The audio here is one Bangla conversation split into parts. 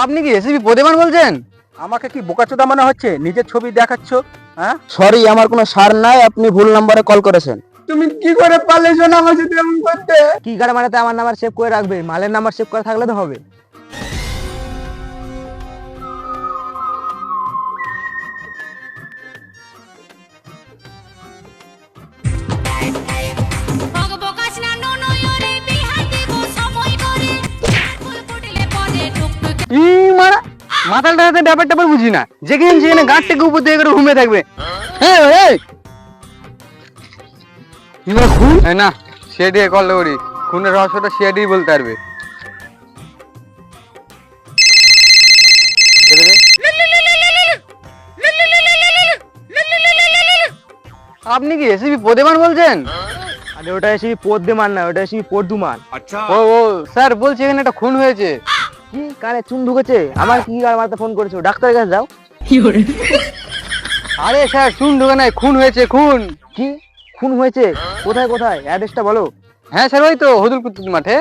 আপনি কি এসিপি প্রতিমান বলছেন? আমাকে কি বোকাচোদা মনে হচ্ছে? নিজের ছবি দেখাচ্ছ? হ্যাঁ, সরি, আমার কোনো সার নাই, আপনি ভুল নাম্বারে কল করেছেন। তুমি কি করে পারলে শোনা আমার সাথে এমন করতে? কি গাড়ি মারাতে আমার নাম্বার সেভ করে রাখবে, মালের নাম্বার সেভ করা থাকলে তো হবে। মাথাটা হাতে ব্যাপার ট্যাপার বুঝি না, যেখানে সেখানে গাড়টাকে উপর দিয়ে করে ঘুমিয়ে থাকবে। খুন না, সে দিয়ে কল করি, খুনের রহস্যটা সে দিয়ে বলতে পারবে। আপনি কি এসিপি প্রতিমান বলছেন? আরে ওটা এসিপি পদ্মেমান না, ওটা এসিপি পদ্মুমান। ও ও স্যার, বলছি এখানে একটা খুন হয়েছে। কি কানে চুন ঢুকেছে? আমার কি গাড়ি মারতে ফোন করেছো? ডাক্তারের কাছে যাও। আরে স্যার, চুন ঢুকে নাই, খুন হয়েছে, খুন। কি খুন হয়েছে? কোথায় কোথায়? অ্যাড্রেসটা বলো। হ্যাঁ স্যার, ওই তো হদুলকুতুর মাঠে।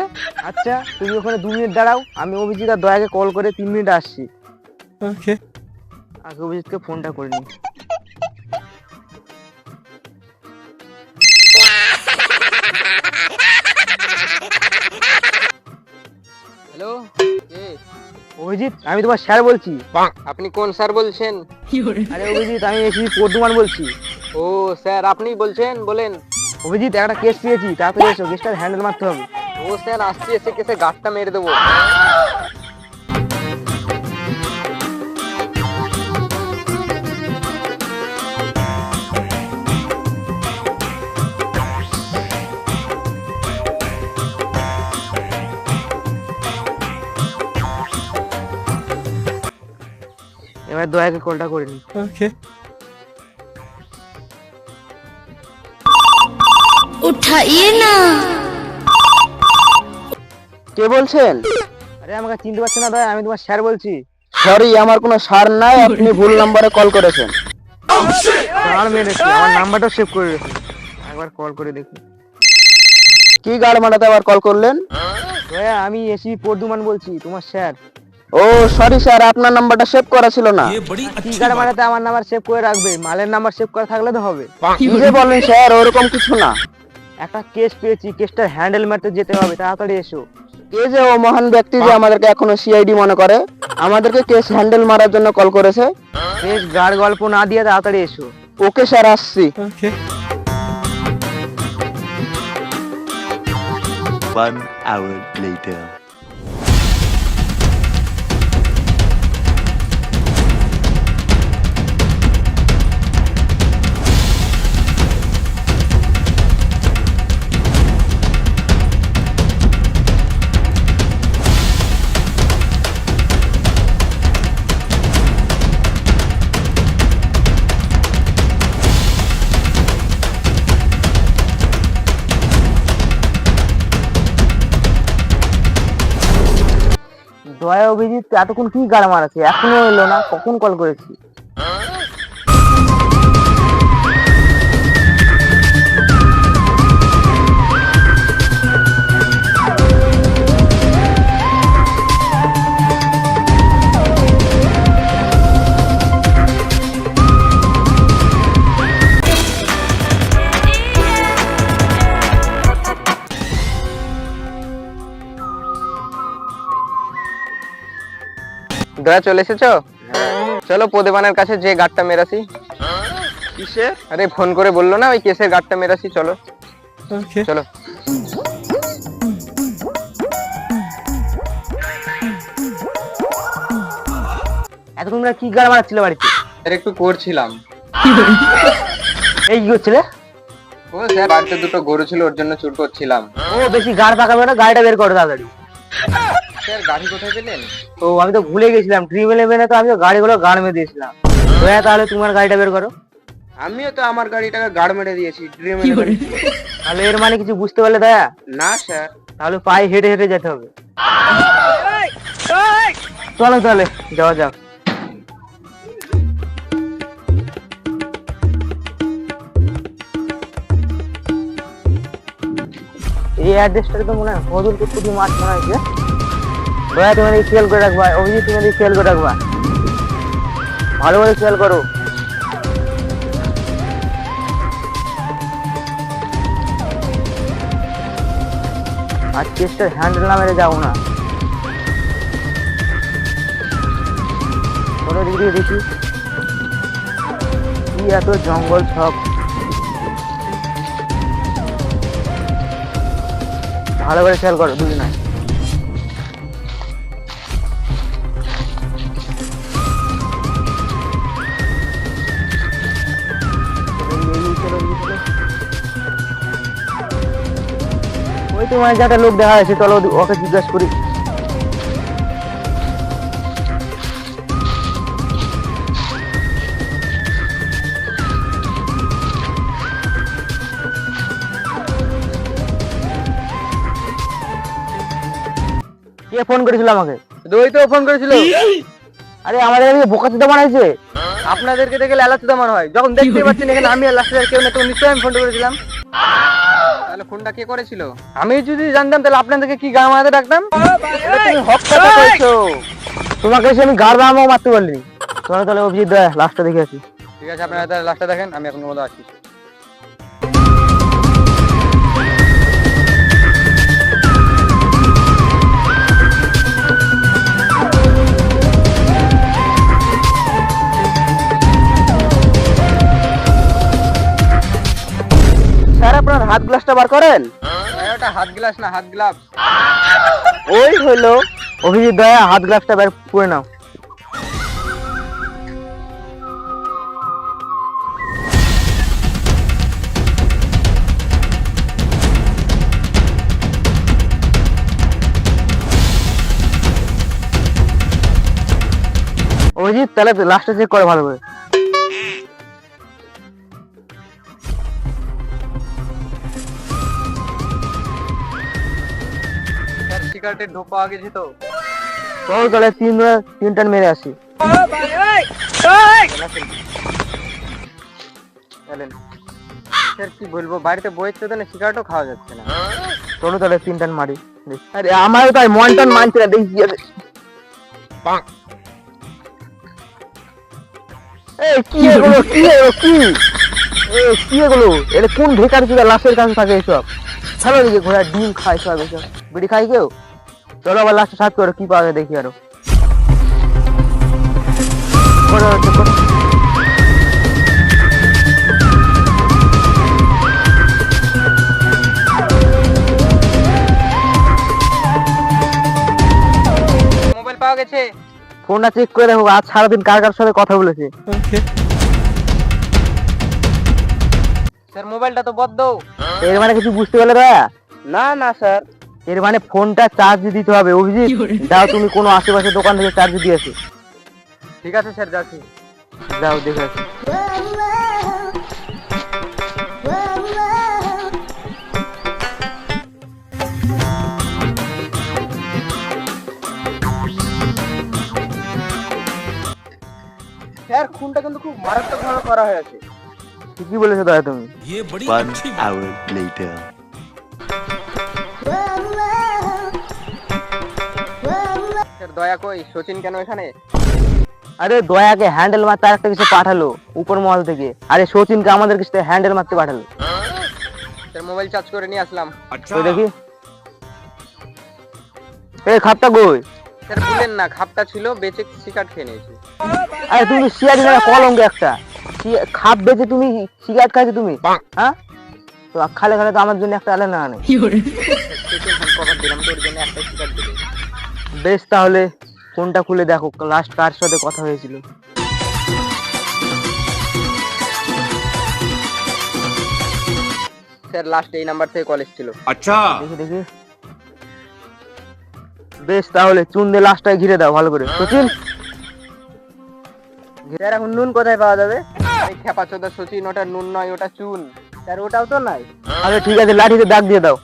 আচ্ছা, তুমি ওখানে 2 মিনিট দাঁড়াও, আমি অভিজিৎ আর দয়াকে কল করে 3 মিনিট আসছি। ওকে, আগে অভিজিৎকে ফোনটা করে নি। হ্যালো, অভিজিৎ, আমি তোমার স্যার বলছি। আপনি কোন স্যার বলছেন? আরে অভিজিৎ, আমি এসিপি পদ্মুমান বলছি। ও স্যার, আপনি বলছেন, বলেন। অভিজিৎ, একটা কেস পেয়েছি, তাড়াতাড়ি এসো, কেসটা হ্যান্ডেল মারতে হবে। ও স্যার, আসছি, এসে কেসে গাঁটটা মেরে দেবো। এবার দয়াকে কলটা করে নি। ওকে, उठाइए ना। কে বলছেন? আরে আমাকে চিনতে পারছো না দয়া? আমি তোমার স্যার বলছি। সরি, আমার কোনো সার নাই, আপনি ভুল নাম্বারে কল করেছেন। আর মেরেছি, আমার নাম্বারটা সেভ করে রেখো, একবার কল করে দেখি। কি গাড় মারাতে আবার কল করলেন? দয়া, আমি এসিপি পদ্মুমান বলছি, তোমার স্যার। ও সরি স্যার, আপনার নাম্বারটা সেভ করা ছিল না। কি গাড়ি মারাতে আমার নাম্বার সেভ করে রাখবে, মালের নাম্বার সেভ করা থাকলে তো হবে। কি যে বলেন স্যার, ওরকম কিছু না। একটা কেস পেয়েছি, কেসটা হ্যান্ডেল মারতে যেতে হবে, তাড়াতাড়ি এসো। কে যে ও মহান ব্যক্তি যে আমাদেরকে এখনো সিআইডি মনে করে, আমাদেরকে কেস হ্যান্ডেল মারার জন্য কল করেছে। বেশ গাড় গল্প না দিয়ে তাড়াতাড়ি এসো। ওকে স্যার, আসছি। One hour later. দয়া, অভিজিৎ এতক্ষণ কি গাড়ি মারাছে, এখনো এলো না, কখন কল করেছি। দয়া, চলে এসেছো? চলো প্রদেবানের কাছে যে গাড়টা মেরাছি। কিসে? আরে ফোন করে বললো না, ওই কেসের গাড়টা মেরাছি, চলো। চলো। এতক্ষণ তোমরা কি গাড়ি মারাচ্ছিলে বাড়িতে? একটু করছিলাম। এই কি করছিলে? ও স্যার, বাড়িতে দুটো গরু ছিল, ওর জন্য চুর করছিলাম। ও বেশি গাড় পাকাবে না, গাড়িটা বের করো তাড়াতাড়ি। স্যার, গাড়ি কোথায় পেলেন? ও আমি তো ভুলে গেছিলাম, ড্রিম ইলেভেনে তো আমি তো গাড়িগুলো গাড় মেরে দিয়েছিলাম। দয়া, তাহলে তোমার গাড়িটা বের করো। আমিও তো আমার গাড়িটাকে গাড় মেরে দিয়েছি। তাহলে এর মানে কিছু বুঝতে পারলে দয়া? না স্যার। তাহলে পায়ে হেঁটে হেঁটে যেতে হবে। চলো তাহলে যাওয়া যাক। এই অ্যাড্রেসটা তো মনে হয় হদুলপুর মাঠ মনে হয়। দয়া তুমি এদিকে খেয়াল করে রাখবা, অভিজিৎ তুমি এদিকে খেয়াল করে রাখবা, ভালো করে খেয়াল করো। আর চেষ্টার হ্যান্ডেল না মেরে যাও না। চলো দিদি দেখি কি এত জঙ্গল সব, ভালো করে খেয়াল করো দুজনে। ওই তো মানে যাটা লোক দেখা যাচ্ছে, চলো ওকে জিজ্ঞাসা করি। কে ফোন করেছিল আমাকে? ওই তো ফোন করেছিল। আরে আমাদের এদিকে বোকাচোদা বানাইছে। আপনাদেরকে দেখে লালাচুদা মনে হয়, যখন দেখতে পাচ্ছেন এখানে আমি আর লাস্টের কেউ না, তো নিশ্চয়ই আমি ফোন করেছিলাম। তাহলে ফোনটা কে করেছিল? আমি যদি জানতাম তাহলে আপনাদেরকে কি গান মারাতে ডাকতাম? তুমি হক কথা কইছো, তোমাকে এসে আমি গাড় বামাও মারতে পারলি। চলো তাহলে অভিজিৎ দা লাস্টটা দেখে আসি। ঠিক আছে, আপনারা তাহলে লাস্টটা দেখেন, আমি এখন মতো আসছি। স্যার আপনার হাত গ্লাসটা বার করেন। ওটা হাত গ্লাস না, হাত গ্লাভস। ওই হলো অভিজিৎ দয়া, হাত গ্লাসটা বের করে নাও। অভিজিৎ তাহলে লাস্টটা চেক করে ভালো করে। স্যার সিগারেটের ঢোক পাওয়া গেছে তো? চলো তাহলে তিনটার মেরে আসি। চলেন। স্যার কি বলবো, বাড়িতে বইয়ের তো না, সিগারেটও খাওয়া যাচ্ছে না। চলো তাহলে তিনটান মারি। আরে আমারও তাই মন টন মানছে না, দেখি কি আছে। এই কি এগুলো, কি এগুলো, কি এগুলো? এটা কোন ভেকার চুদা লাশের কাছে থাকে এসব? ছাড়ো দিকে ঘোড়া ডিম খায় সব এসব, বিড়ি খাই কেউ? চলো আবার লাস্টে সাথ করো কি পাওয়া যায় দেখি আরো। করো, করো। মোবাইল পাওয়া গেছে। ফোনটা চেক করে দেখো আজ সারাদিন কার কার সাথে কথা বলেছে। স্যার মোবাইলটা তো বদ্ধ। এর মানে কিছু বুঝতে পারলে দয়া? না না স্যার। এর মানে ফোনটা চার্জ দিতে হবে। অভিজিৎ যাও তুমি কোনো আশেপাশে দোকান থেকে চার্জ দিয়ে আসো। ঠিক আছে স্যার, যাচ্ছি। যাও দেখে আসো। স্যার খুনটা কিন্তু খুব মারাত্মক ভাবে করা হয়েছে। ঠিকই বলেছো দয়া তুমি। 1 hour later. স্যার দয়া কই, সচিন কেন এখানে? আরে দয়াকে হ্যান্ডেল মারতে একটা কিছু পাঠালো উপর মহল থেকে, আরে সচিনকে আমাদের কিছু হ্যান্ডেল মারতে পাঠালো। স্যার মোবাইল চার্জ করে নিয়ে আসলাম। ওই দেখি এই খাপটা কই? স্যার বলেন না, খাপটা ছিল, বেঁচে সিগারেট খেয়ে নিয়েছি। আরে তুমি সিগারেট না কলঙ্ক একটা, খাপ বেচে তুমি সিগারেট খাইছো তুমি? হ্যাঁ তো খালে খালে তো আমার জন্য একটা আলে না আনে। কভার দিলাম তোর জন্য, একটা সিগারেট দিলে। বেশ তাহলে ফোনটা খুলে দেখো লাস্ট কার সাথে কথা হয়েছিল। স্যার লাস্ট এই নাম্বার থেকে কল এসেছিল। দেখি দেখি। বেশ তাহলে চুন দিয়ে লাস্টটায় ঘিরে দাও ভালো করে। সচিন স্যার এখন নুন কোথায় পাওয়া যাবে? এই খেপা চোদা সচিন, ওটা নুন নয়, ওটা চুন। স্যার ওটাও তো নাই। আরে ঠিক আছে লাঠিতে দাগ দিয়ে দাও।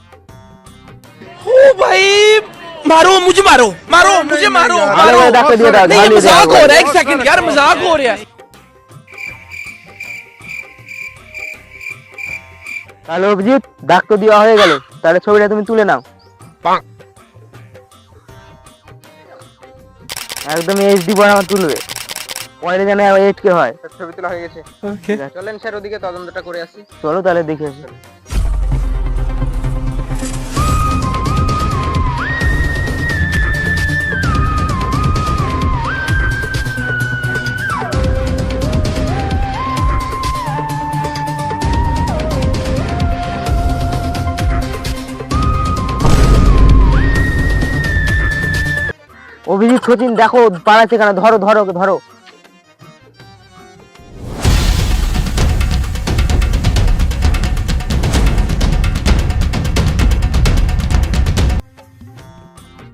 ओ भाई मारो मुझे, मारो मारो मुझे, मारो ভালো করে দাগটা দিয়ে দাও। नहीं, ये ঝালিয়ে দাও। मजाक हो रहा है, एक सेकंड यार, मजाक हो रहा है। তাহলে অভিজিৎ দাগ তো দেওয়া হয়ে গেল, তাহলে ছবিটা তুমি তুলে নাও। একদম এইচডি বরাবর তুলবে, পরে যেন 8K হয়। ছবি তোলা হয়ে গেছে। Okay. চলেন স্যার ওদিকে তদন্তটা করে আসি। চলো তাহলে দেখে আসি। অভিজিৎ সচিন দেখো পালাচ্ছে কেন, ধরো ধরো ওকে, ধরো।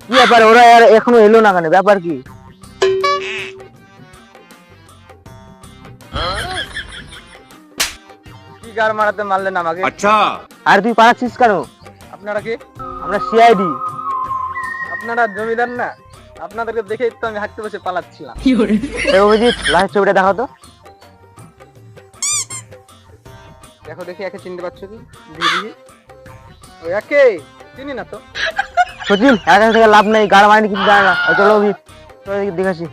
কি ব্যাপার, ওরা আর এখনো এলো না কেন, ব্যাপার কি? কি গার মারাতে মারলেন আমাকে? আর তুই পালাচ্ছিস কেন? আপনারা কি? আমরা সিআইডি। আপনারা জমিদার না? আপনাদেরকে দেখেই তো আমি হাঁটতে বসে পালাচ্ছিলাম। অভিজিৎ লাস্ট ছবিটা দেখাও তো। দেখো দেখি একে চিনতে পারছো কি? দেখি ওই একে চিনি না তো। সচিন একা থেকে লাভ নাই, গাড় মারিনি কিছু জানে না। চলো অভিজিৎ, চলো এদিকে দেখাচ্ছি।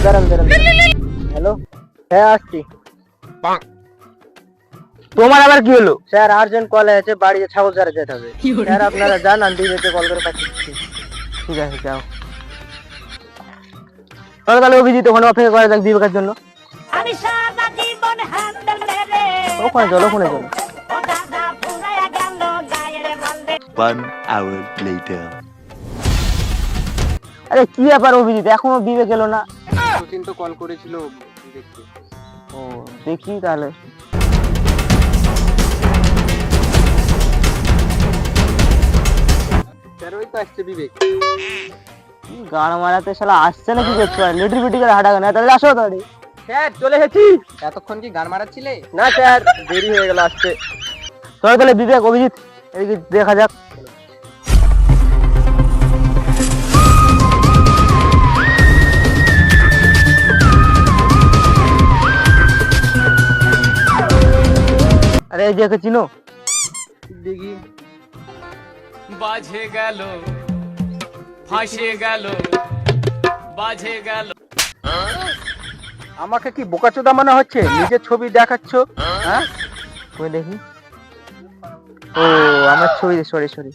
দাঁড়ান দাঁড়ান। হ্যালো, হ্যাঁ আসছি। তোমার আবার কি হলো? স্যার আর্জেন্ট কল আছে, বাড়িতে ছাগল চারে যেতে হবে। স্যার আপনারা যান, আমি দিদিকে কল করে পাঠিয়েছি। ঠিক আছে যাও। চলো তাহলে অভিজিৎ ওখানে অপেক্ষা করা যাক বিবেকের জন্য। আমি সারা জীবন হ্যান্ডেল মেরে ওখানে চলো, ওখানে চলো। ও দাদা পুরায়া গেল গায়ের বলদে 1 hour later. আরে কি ব্যাপার অভিজিৎ, এখনো বিবেক এলো না? সচিন তো কল করেছিল দেখতে। ও দেখি তাহলে। স্যার ওই তো আসছে বিবেক। গান মারাতে শালা আসছে না, কি করছো? লিটল বিটি করে হাঁটা কেন? তাহলে আসো তাহলে। স্যার চলে এসেছি। এতক্ষণ কি গান মারাচ্ছিলে? না স্যার, দেরি হয়ে গেল আসতে। চলো তাহলে বিবেক অভিজিৎ এদিকে দেখা যাক। আরে এই যে একে চিনো? দেখি বাজে গেল ফাঁসে গেল বাজে গেল। আমাকে কি বোকাচোদা মনে হচ্ছে? নিজের ছবি দেখাচ্ছ, হ্যাঁ? কই দেখি। ও আমার ছবি, সরি সরি,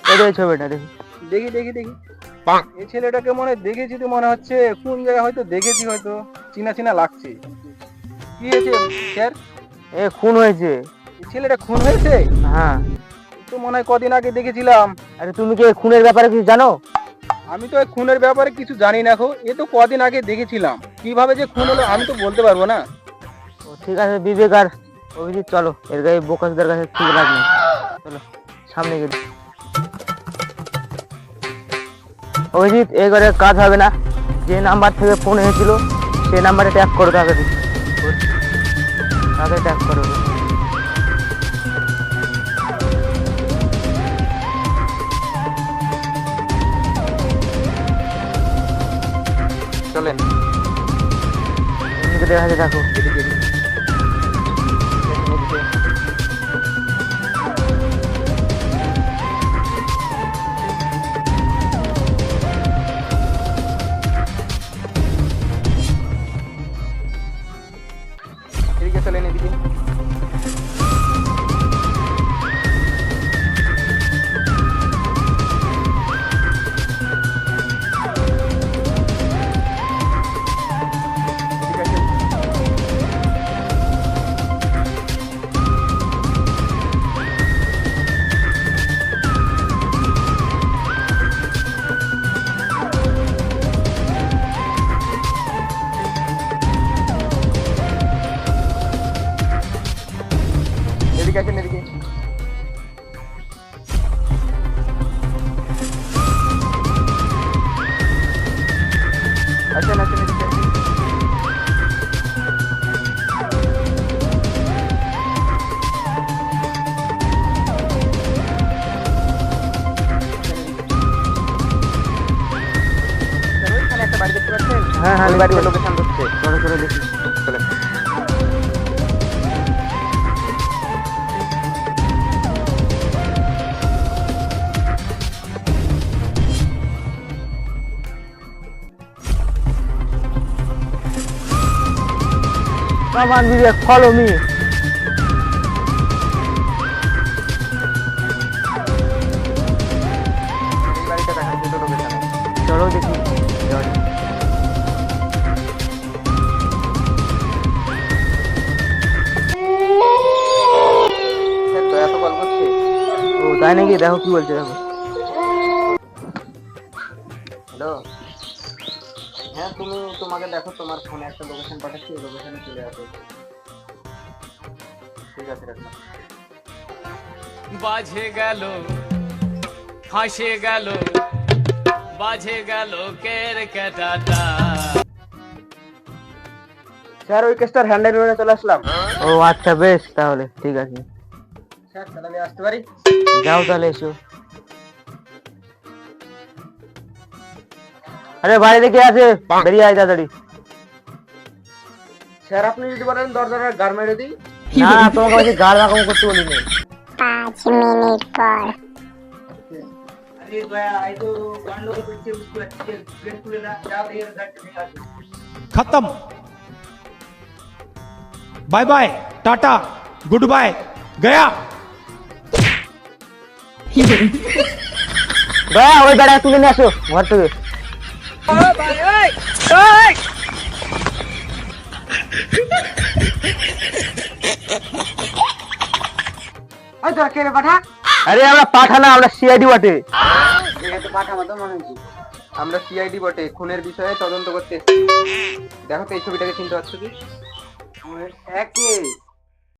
এই ছবিটা দেখি। দেখি দেখি দেখি। এই ছেলেটাকে মনে দেখেছি তো, মনে হচ্ছে কোন জায়গায় হয়তো দেখেছি, হয়তো চিনা চিনা লাগছে। কি হয়েছে স্যার? এ খুন হয়েছে। এই ছেলেটা খুন হয়েছে? হ্যাঁ। তো মনে হয় কদিন আগে দেখেছিলাম। আরে তুমি কি খুনের ব্যাপারে কিছু জানো? আমি তো এই খুনের ব্যাপারে কিছু জানি না গো। এ তো কদিন আগে দেখেছিলাম, কিভাবে যে খুন হলো আমি তো বলতে পারবো না। ও ঠিক আছে বিবেক আর অভিজিৎ চলো, এর গায়ে বোকাসদের কাছে ঠিক লাগবে। চলো সামনে গেলি। অভিজিৎ এই করে কাজ হবে না, যে নাম্বার থেকে ফোন এসেছিল সেই নাম্বারে ট্যাগ করো তাড়াতাড়ি, তাড়াতাড়ি ট্যাগ করো। চলেন এমনিকে দেখা যায়, দেখো এদিকে। এদিকে চলেন এদিকে। এদিকে আসেন এদিকে। আসেন আসেন এদিকে। ওইখানে একটা বাড়ি দেখতে পাচ্ছেন? হ্যাঁ হ্যাঁ ওই বাড়িতে লোকেশন হচ্ছে। চলো চলো দেখি। চলেন। Come on, Vivek, follow me. চলো দেখি যাওয়া যাক। এত কল করছে। ও তাই নাকি, দেখো কি বলছে দেখো। হ্যালো, হ্যাঁ তুমি তোমাকে দেখো, তোমার ফোনে একটা লোকেশন পাঠাচ্ছি, ওই লোকেশনে চলে আসো। ঠিক আছে, রাখলাম। বাজে গেল ফাঁসে গেল বাজে গেল কেরকেটাটা। স্যার ওই কেসটার হ্যান্ডেল করে চলে আসলাম। ও আচ্ছা, বেশ, তাহলে ঠিক আছে, স্যার তাহলে আমি আসতে পারি? যাও তাহলে এসো। আরে বাইরে কে আছে, বেরিয়ে আয় তাড়াতাড়ি। স্যার আপনি যদি বলেন দরজাটা গার মেরে দিই। না না, তোমাকে বলছি গাল রাখাম করতে বলিনি। 5 মিনিট পর। अरे दया आई तो गांडों के पीछे उसको अच्छे प्लेट खुले ना जाओ ये गट निकाल। खत्म bye bye tata good bye गया। দয়া ওই বেড়া তুলে নিয়ে আসো ঘর থেকে। ওই তোরা কে রে পাঠা? আরে আমরা পাঠা না, আমরা সিআইডি বটে। এটা তো পাঠা মতো মনে হচ্ছে। আমরা সিআইডি বটে, খুনের বিষয়ে তদন্ত করতে এসেছি। দেখো তো এই ছবিটাকে চিনতে পারছো কি? একে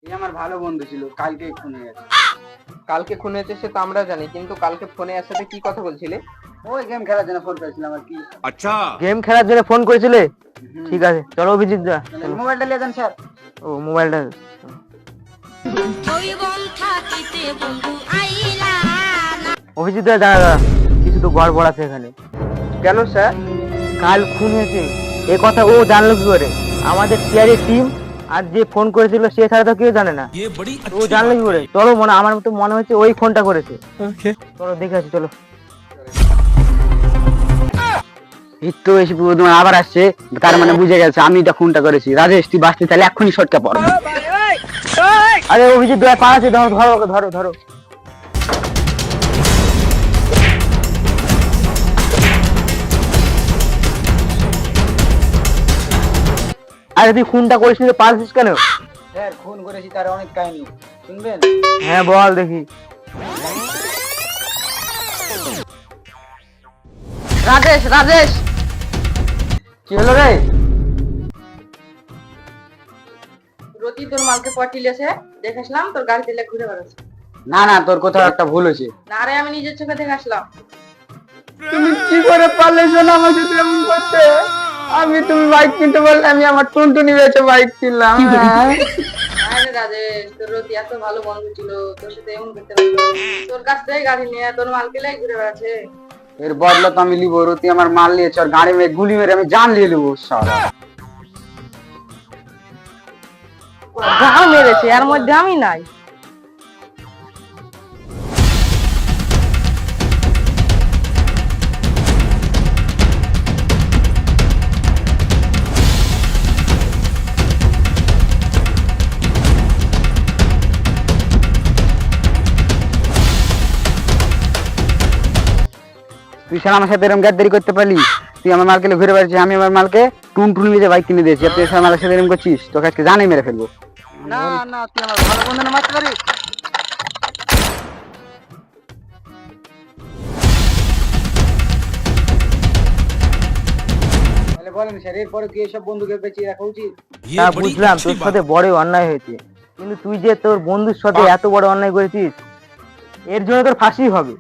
এই আমার ভালো বন্ধু ছিল, কালকে খুন হয়ে গেছে। কালকে খুন হয়েছে সে তো আমরা জানি, কিন্তু কালকে ফোনে এর সাথে কি কথা বলছিলে? ওই গেম খেলার জন্য ফোন করেছিলাম আর কি। গেম খেলার জন্য ফোন করেছিলে? ঠিক আছে, চলো অভিজিৎ দা। মোবাইলটা নিয়ে যান স্যার। ও মোবাইলটা। অভিজিৎ দা দাঁড়া, কিছু তো গড়বড় আছে এখানে। কেন স্যার? কাল খুন হয়েছে এ কথা ও জানলো কি করে? আমাদের সিআইডি টিম আর যে ফোন করেছিল সে ছাড়া তো কেউ জানে না। ये बड़ी তো ও জানলো কি করে? চলো, আমার তো মনে হচ্ছে ওই ফোনটা করেছে। চলো দেখে আসি, চলো। এই তো এসে তোমার আবার আসছে, তার মানে বুঝে গেছে আমি এটা খুনটা করেছি। রাজেশ তুই বাঁচতে চাইলে এক্ষুনি শটকা পড়। আরে অভিজিৎ দা পা আছে, ধরো ধরো ওকে, ধরো ধরো। আরে তুই খুনটা করিস নি, পারছিস কেন? স্যার খুন করেছি, তার অনেক কাহিনী শুনবেন? হ্যাঁ বল দেখি। রাজেশ, রাজেশ কি হলো রে? রতি তোর মালকে পটিলেছে, দেখে আসলাম তোর গাড়ি দিলে ঘুরে বেড়াচ্ছে। না না, তোর কোথাও একটা ভুল হয়েছে। না রে, আমি নিজের চোখে দেখে আসলাম। কি করে পারলে শোনা আমার সাথে এমন করতে? তুমি বাইক কিনতে বললে আমি আমার টুনটুনি বেচে বাইক কিনলাম। আরে রাজেশ, তোর রতি এত ভালো বন্ধু ছিল, তোর সাথে এমন করতে পারলো? তোর কাছ থেকে গাড়ি নিয়ে তোর মালকে লাই ঘুরে বেড়াচ্ছে। এর বদলা তো আমি লিবো। রতি আমার মাল নিয়েছে, আর গাড়ি মেয়ে গুলি মেরে আমি জান নিয়ে নেবো। গাঁ মেরেছে, এর মধ্যে আমি নাই। তুই স্যার আমার সাথে এরকম গাদ্দারি করতে পারলি? তুই আমার মালকে ঘুরে বেড়াচ্ছিস, আমি আমার মালকে টুনটুনি বেচে বাইক কিনে দিয়েছি, আর তুই স্যার আমার সাথে এরকম করছিস, তোকে আজকে জানাই মেরে ফেলবো। না না, তুই আমার ভালো বন্ধু না, মারতে পারিস? তাহলে বলেন স্যার, এরপরে কি এসব বন্ধুকে বেঁচে রাখা উচিত? ये হ্যাঁ बड़ी বুঝলাম, अच्छी তোর बात। সাথে বড় অন্যায় হয়েছে, কিন্তু তুই যে তোর বন্ধুর সাথে এত বড় অন্যায় করেছিস, এর জন্য তোর ফাঁসি হবে।